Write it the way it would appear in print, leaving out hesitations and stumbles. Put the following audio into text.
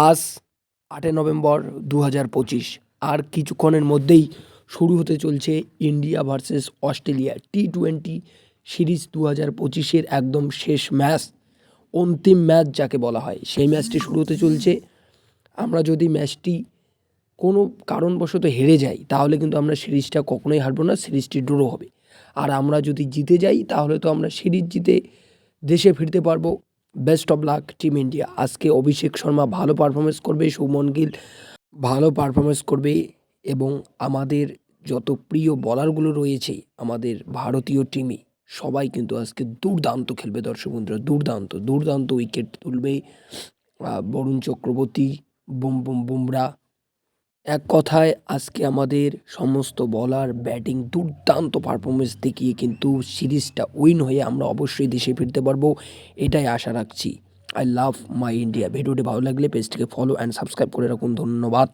আজ ৮ই নভেম্বর ২০২৫ আর কিছুক্ষণের মধ্যেই শুরু হতে চলছে ইন্ডিয়া ভার্সেস অস্ট্রেলিয়া টি-20 সিরিজ ২০২৫-এর একদম শেষ ম্যাচ, অন্তিম ম্যাচ যাকে বলা হয়, সেই ম্যাচটি শুরু হতে চলছে। আমরা যদি ম্যাচটি কোনো কারণবশত হেরে যাই তাহলে কিন্তু আমরা সিরিজটা কখনোই হারবো না, সিরিজটি ড্র হবে। আর আমরা যদি জিতে যাই তাহলে তো আমরা সিরিজ জিতে দেশে ফিরতে পারবো। Best of luck team India. আজকে অভিষেক শর্মা ভালো পারফরমেন্স করবে, শুভমন গিল ভালো পারফরমেন্স করবে এবং আমাদের যত প্রিয় বলারগুলো রয়েছে আমাদের ভারতীয় টিমে সবাই কিন্তু আজকে দুর্দান্ত খেলবে। দর্শক বন্ধুরা, দুর্দান্ত উইকেট তুলবে বরুণ চক্রবর্তী, বুমরা। এক কথায় আজকে আমাদের সমস্ত বলার ব্যাটিং দুর্দান্ত পারফরমেন্স দেখিয়ে কিন্তু সিরিজটা উইন হয়ে আমরা অবশ্যই দেশে ফিরতে পারবো, এটাই আশা রাখছি। I love my India. ভিডিওটি ভালো লাগলে পেজটিকে ফলো অ্যান্ড সাবস্ক্রাইব করে রাখুন। ধন্যবাদ।